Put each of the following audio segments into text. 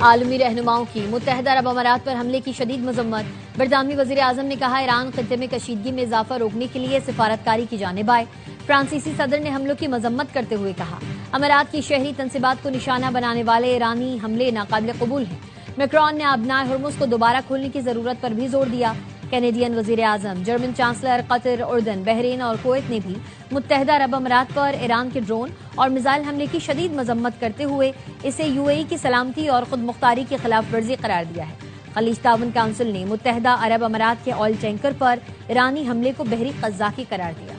عالمی رہنماؤں کی متحدہ عرب امارات پر حملے کی شدید مذمت۔ برطانوی وزیر اعظم نے کہا ایران خطے میں کشیدگی میں اضافہ روکنے کے لیے سفارتکاری کی جانب آئے۔ فرانسیسی صدر نے حملوں کی مذمت کرتے ہوئے کہا امارات کی شہری تنصیبات کو نشانہ بنانے والے ایرانی حملے ناقابل قبول ہیں۔ میکرون نے آبنائے ہرمز کو دوبارہ کھولنے کی ضرورت پر بھی زور دیا۔ کینیڈین وزیر اعظم، جرمن چانسلر، قطر، اردن، بحرین اور کویت نے بھی متحدہ عرب امارات پر ایران کے ڈرون اور میزائل حملے کی شدید مذمت کرتے ہوئے اسے UAE کی سلامتی اور خود مختاری کی خلاف ورزی قرار دیا ہے۔ خلیج تعاون کونسل نے متحدہ عرب امارات کے آئل ٹینکر پر ایرانی حملے کو بحری قذافی قرار دیا۔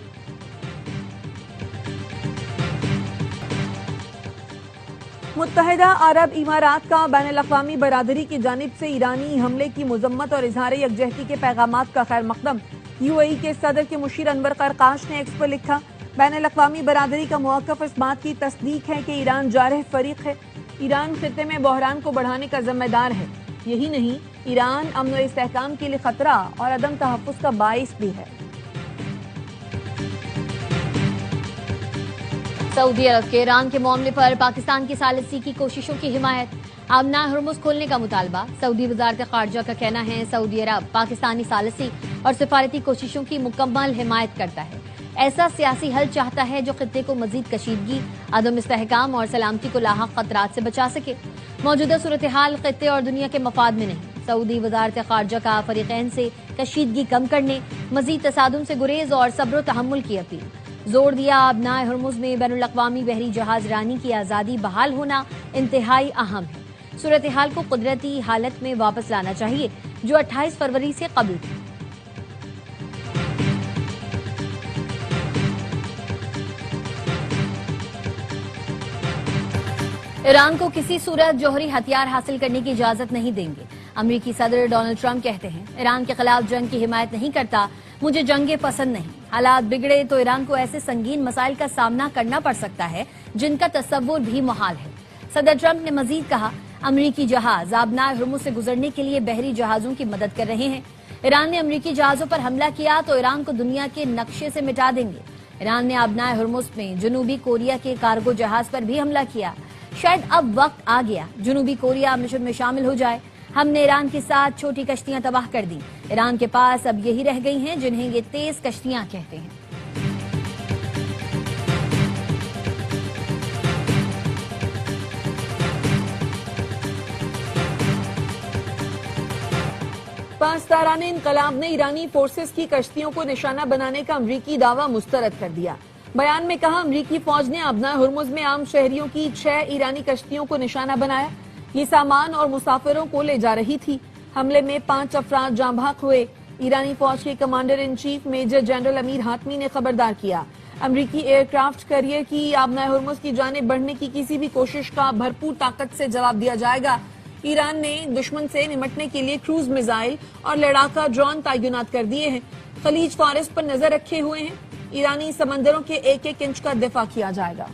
متحدہ عرب امارات کا بین الاقوامی برادری کی جانب سے ایرانی حملے کی مذمت اور اظہار یکجہتی کے پیغامات کا خیر مقدم۔ UAE کے صدر کے مشیر انور قرقاش نے ایکس پر لکھا بین الاقوامی برادری کا موقف اس بات کی تصدیق ہے کہ ایران جارح فریق ہے۔ ایران خطے میں بحران کو بڑھانے کا ذمہ دار ہے۔ یہی نہیں، ایران امن و استحکام کے لیے خطرہ اور عدم تحفظ کا باعث بھی ہے۔ سعودی عرب کے ایران کے معاملے پر پاکستان کی ثالثی کی کوششوں کی حمایت۔ آبنائے ہرمز کھولنے کا مطالبہ۔ سعودی وزارت خارجہ کا کہنا ہے سعودی عرب پاکستانی ثالثی اور سفارتی کوششوں کی مکمل حمایت کرتا ہے۔ ایسا سیاسی حل چاہتا ہے جو خطے کو مزید کشیدگی، عدم استحکام اور سلامتی کو لاحق خطرات سے بچا سکے۔ موجودہ صورتحال خطے اور دنیا کے مفاد میں نہیں۔ سعودی وزارت خارجہ کا فریقین سے کشیدگی کم کرنے، مزید تصادم سے گریز اور صبر و تحمل کی اپیل۔ زور دیا آبنائے ہرمز میں بین الاقوامی بحری جہاز رانی کی آزادی بحال ہونا انتہائی اہم ہے۔ صورتحال کو قدرتی حالت میں واپس لانا چاہیے جو 28 فروری سے قبل تھی۔ ایران کو کسی صورت جوہری ہتھیار حاصل کرنے کی اجازت نہیں دیں گے۔ امریکی صدر ڈونلڈ ٹرمپ کہتے ہیں ایران کے خلاف جنگ کی حمایت نہیں کرتا، مجھے جنگیں پسند نہیں۔ حالات بگڑے تو ایران کو ایسے سنگین مسائل کا سامنا کرنا پڑ سکتا ہے جن کا تصور بھی محال ہے۔ صدر ٹرمپ نے مزید کہا امریکی جہاز آبنائے ہرمز سے گزرنے کے لیے بحری جہازوں کی مدد کر رہے ہیں۔ ایران نے امریکی جہازوں پر حملہ کیا تو ایران کو دنیا کے نقشے سے مٹا دیں گے۔ ایران نے آبنائے ہرمز میں جنوبی کوریا کے کارگو جہاز پر بھی حملہ کیا۔ شاید اب وقت آ گیا جنوبی کوریا مشن میں شامل ہو جائے۔ ہم نے ایران کے ساتھ چھوٹی کشتیاں تباہ کر دیں۔ ایران کے پاس اب یہی رہ گئی ہیں جنہیں یہ تیز کشتیاں کہتے ہیں۔ پاسداران انقلاب نے ایرانی فورسز کی کشتیوں کو نشانہ بنانے کا امریکی دعویٰ مسترد کر دیا۔ بیان میں کہا امریکی فوج نے آبنائے ہرمز میں عام شہریوں کی 6 ایرانی کشتیوں کو نشانہ بنایا۔ یہ سامان اور مسافروں کو لے جا رہی تھی۔ حملے میں 5 افراد جاں بحق ہوئے۔ ایرانی فوج کے commander in chief major general Amir Hatami نے خبردار کیا امریکی ایئر کرافٹ کیریئر کی آبنائے ہرمز کی جانب بڑھنے کی کسی بھی کوشش کا بھرپور طاقت سے جواب دیا جائے گا۔ ایران نے دشمن سے نمٹنے کے لیے کروز میزائل اور لڑاکا ڈرون تعینات کر دیے ہیں۔ خلیج فارس پر نظر رکھے ہوئے ہیں۔ ایرانی سمندروں کے 1-1 انچ کا دفاع کیا جائے گا۔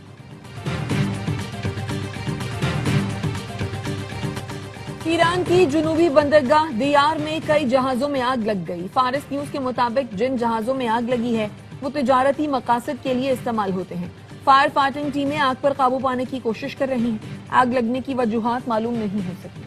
ایران کی جنوبی بندرگاہ دیار میں کئی جہازوں میں آگ لگ گئی۔ فارس نیوز کے مطابق جن جہازوں میں آگ لگی ہے وہ تجارتی مقاصد کے لیے استعمال ہوتے ہیں۔ فائر فائٹنگ ٹیمیں آگ پر قابو پانے کی کوشش کر رہی ہیں۔ آگ لگنے کی وجوہات معلوم نہیں ہو سکی۔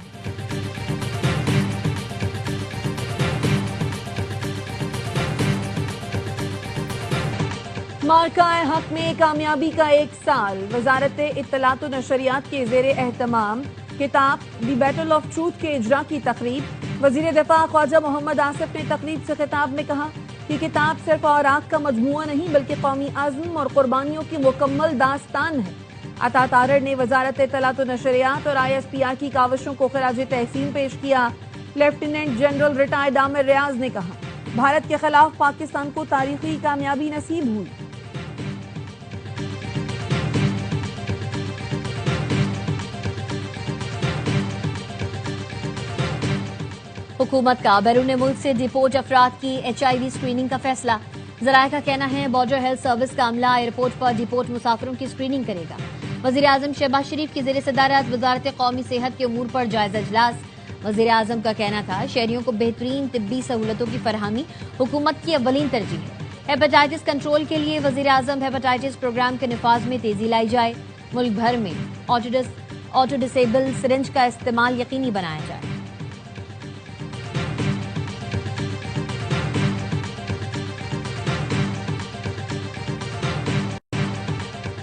مارکہ حق میں کامیابی کا 1 سال۔ وزارت اطلاعات و نشریات کے زیر اہتمام کتاب دی بیٹل آف ٹروتھ کے اجرا کی تقریب۔ وزیر دفاع خواجہ محمد آصف نے تقریب سے خطاب میں کہا کہ کتاب صرف اوراق کا مجموعہ نہیں بلکہ قومی عزم اور قربانیوں کی مکمل داستان ہے۔ عطا طارر نے وزارت اطلاعات و نشریات اور ISPR کی کاوشوں کو خراج تحسین پیش کیا۔ لیفٹیننٹ جنرل ریٹائرڈ عامر ریاض نے کہا بھارت کے خلاف پاکستان کو تاریخی کامیابی نصیب ہوئی۔ حکومت کا بیرون ملک سے ڈیپورٹ افراد کی HIV اسکریننگ کا فیصلہ۔ ذرائع کا کہنا ہے بارڈر ہیلتھ سروس کا عملہ ایئرپورٹ پر ڈیپورٹ مسافروں کی اسکریننگ کرے گا۔ وزیر اعظم شہباز شریف کی زیر صدارت وزارت قومی صحت کے امور پر جائزہ اجلاس۔ وزیر اعظم کا کہنا تھا شہریوں کو بہترین طبی سہولتوں کی فراہمی حکومت کی اولین ترجیح ہے۔ ہیپاٹائٹس کنٹرول کے لیے وزیر اعظم ہیپاٹائٹس پروگرام کے نفاذ میں تیزی لائی جائے۔ ملک بھر میں آٹیٹس آٹو ڈسیبل سرنج کا استعمال یقینی بنایا جائے۔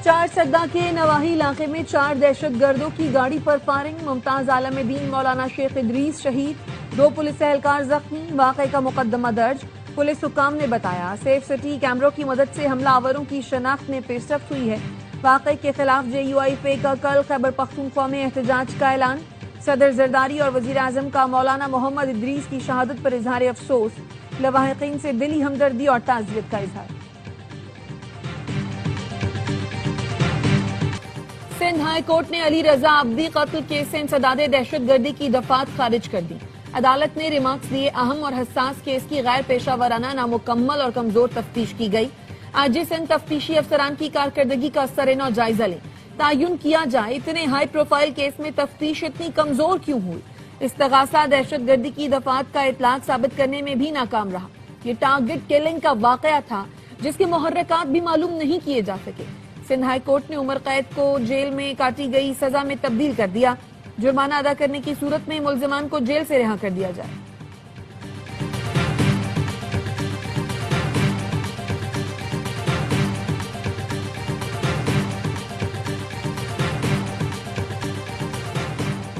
چار سدہ کے نواحی علاقے میں 4 دہشت گردوں کی گاڑی پر فائرنگ، ممتاز عالم دین مولانا شیخ ادریس شہید، 2 پولیس اہلکار زخمی، واقعے کا مقدمہ درج۔ پولیس حکام نے بتایا سیف سٹی کیمروں کی مدد سے حملہ آوروں کی شناخت میں پیش رفت ہوئی ہے۔ واقعے کے خلاف JUIF کا کل خیبر پختونخوا میں احتجاج کا اعلان۔ صدر زرداری اور وزیر اعظم کا مولانا محمد ادریس کی شہادت پر اظہار افسوس، لواحقین سے دلی ہمدردی اور تعزیت کا اظہار۔ سندھ ہائی کورٹ نے علی رضا عبدی قتل کیس سے انسداد دہشت گردی کی دفعات خارج کر دی۔ عدالت نے ریمارکس دیے اہم اور حساس کیس کی غیر پیشہ ورانہ، نامکمل اور کمزور تفتیش کی گئی۔ آج سندھ تفتیشی افسران کی کارکردگی کا سرنو جائزہ لیں، تعین کیا جائے اتنے ہائی پروفائل کیس میں تفتیش اتنی کمزور کیوں ہوئی۔ استغاثہ دہشت گردی کی دفعات کا اطلاق ثابت کرنے میں بھی ناکام رہا۔ یہ ٹارگٹ کلنگ کا واقعہ تھا جس کے محرکات بھی معلوم نہیں کیے جا سکے۔ سندھ ہائی کورٹ نے عمر قید کو جیل میں کاٹی گئی سزا میں تبدیل کر دیا۔ جرمانہ ادا کرنے کی صورت میں ملزمان کو جیل سے رہا کر دیا جائے۔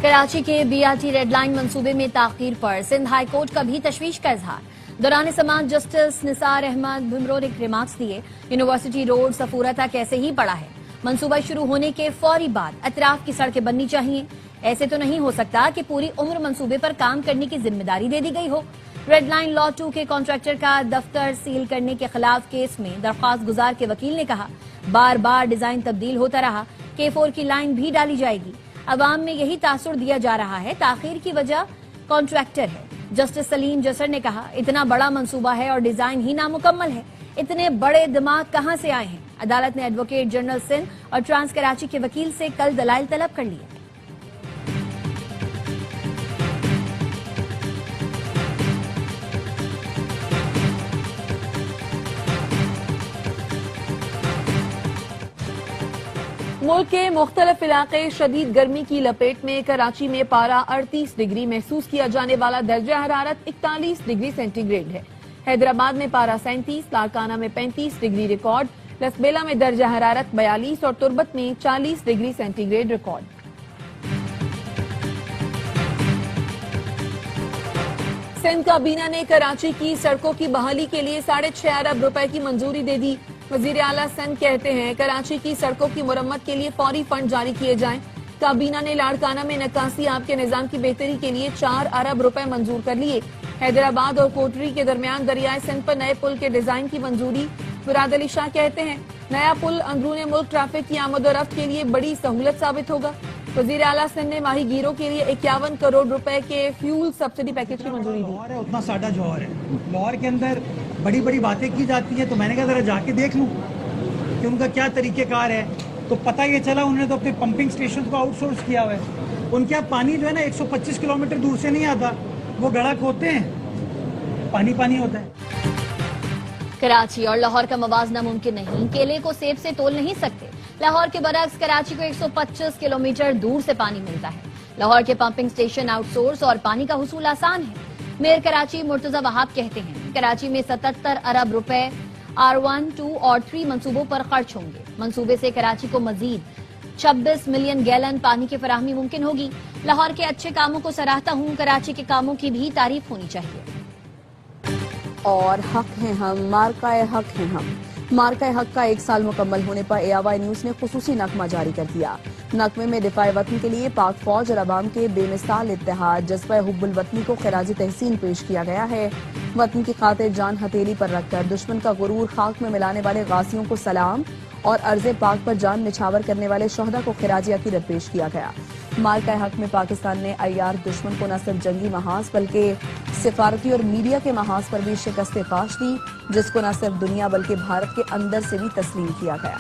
کراچی کے BRT ریڈ لائن منصوبے میں تاخیر پر سندھ ہائی کورٹ کا بھی تشویش کا اظہار۔ دوران سماعت جسٹس نثار احمد بھمرو نے ریمارکس دیے، یونیورسٹی روڈ صفورہ تک ایسے ہی پڑا ہے۔ منصوبہ شروع ہونے کے فوری بعد اطراف کی سڑکیں بننی چاہیے۔ ایسے تو نہیں ہو سکتا کہ پوری عمر منصوبے پر کام کرنے کی ذمہ داری دے دی گئی ہو۔ ریڈ لائن لا 2 کے کانٹریکٹر کا دفتر سیل کرنے کے خلاف کیس میں درخواست گزار کے وکیل نے کہا بار بار ڈیزائن تبدیل ہوتا رہا، K4 کی لائن بھی ڈالی جائے گی۔ عوام میں یہی تاثر دیا جا رہا ہے تاخیر کی وجہ کانٹریکٹر ہے۔ جسٹس سلیم جسر نے کہا اتنا بڑا منصوبہ ہے اور ڈیزائن ہی نامکمل ہے، اتنے بڑے دماغ کہاں سے آئے ہیں۔ عدالت نے ایڈوکیٹ جنرل سندھ اور ٹرانس کراچی کے وکیل سے کل دلائل طلب کر لیے۔ ملک کے مختلف علاقے شدید گرمی کی لپیٹ میں، کراچی میں پارہ 38 ڈگری، محسوس کیا جانے والا درجہ حرارت 41 ڈگری سینٹی گریڈ ہے۔ حیدرآباد میں پارہ 37، لاڑکانہ میں 35 ڈگری ریکارڈ، لسبیلا میں درجہ حرارت 42 اور تربت میں 40 degree centigrade record. Sindh کابینہ نے کراچی کی سڑکوں کی بحالی کے لیے 6.5 ارب روپے کی منظوری دے دی۔ وزیر اعلیٰ سندھ کہتے ہیں کراچی کی سڑکوں کی مرمت کے لیے فوری فنڈ جاری کیے جائیں۔ کابینہ نے لاڑکانہ میں نکاسی آب کے نظام کی بہتری کے لیے 4 ارب روپے منظور کر لیے۔ حیدرآباد اور کوٹری کے درمیان دریائے سندھ پر نئے پل کے ڈیزائن کی منظوری۔ مراد علی شاہ کہتے ہیں نیا پل اندرون ملک ٹریفک کی آمد و رفت کے لیے بڑی سہولت ثابت ہوگا۔ وزیر اعلیٰ سندھ نے ماہی گیروں کے لیے 51 کروڑ روپے کے فیول سبسڈی پیکج کی منظوری دی۔ اتنا سادہ جوہر ہے، لاہور کے اندر بڑی بڑی باتیں کی جاتی ہیں، تو میں نے کہا ذرا جا کے دیکھ لوں کہ ان کا کیا طریقہ کار ہے۔ تو پتہ یہ چلا انہوں نے تو اپنے پمپنگ سٹیشن کو آؤٹ سورس کیا ہوا ہے۔ ان کے پانی جو ہے نا 125 کلومیٹر دور سے نہیں آتا، وہ گڑھا کھودتے ہیں، پانی ہوتا ہے۔ کراچی اور لاہور کا موازنہ ممکن نہیں، کیلے کو سیب سے تول نہیں سکتے۔ لاہور کے برعکس کراچی کو 125 کلومیٹر دور سے پانی ملتا ہے۔ لاہور کے پمپنگ سٹیشن آؤٹ سورس اور پانی کا حصول آسان ہے۔ میئر کراچی مرتضی وہاب کہتے ہیں کراچی میں 77 ارب روپے R1، 2 اور 3 منصوبوں پر خرچ ہوں گے۔ منصوبے سے کراچی کو مزید 26 ملین گیلن پانی کی فراہمی ممکن ہوگی۔ لاہور کے اچھے کاموں کو سراہتا ہوں، کراچی کے کاموں کی بھی تعریف ہونی چاہیے۔ اور حق ہیں ہم، مارکہ حق ہیں ہم۔ مارکہ حق کا 1 سال مکمل ہونے پر AY نیوز نے خصوصی نغمہ جاری کر دیا۔ نغمے میں دفاع وطن کے لیے پاک فوج اور عوام کے بے مثال اتحاد، جذبہ حب الوطنی کو خراج تحسین پیش کیا گیا ہے۔ وطن کی خاطر جان ہتھیلی پر رکھ کر دشمن کا غرور خاک میں ملانے والے غازیوں کو سلام اور ارض پاک پر جان نچھاور کرنے والے شہداء کو خراج عقیدت پیش کیا گیا۔ مارکہ حق میں پاکستان نے عیار دشمن کو نہ صرف جنگی محاذ بلکہ سفارتی اور میڈیا کے محاذ پر بھی شکست فاش دی، جس کو نہ صرف دنیا بلکہ بھارت کے اندر سے بھی تسلیم کیا گیا۔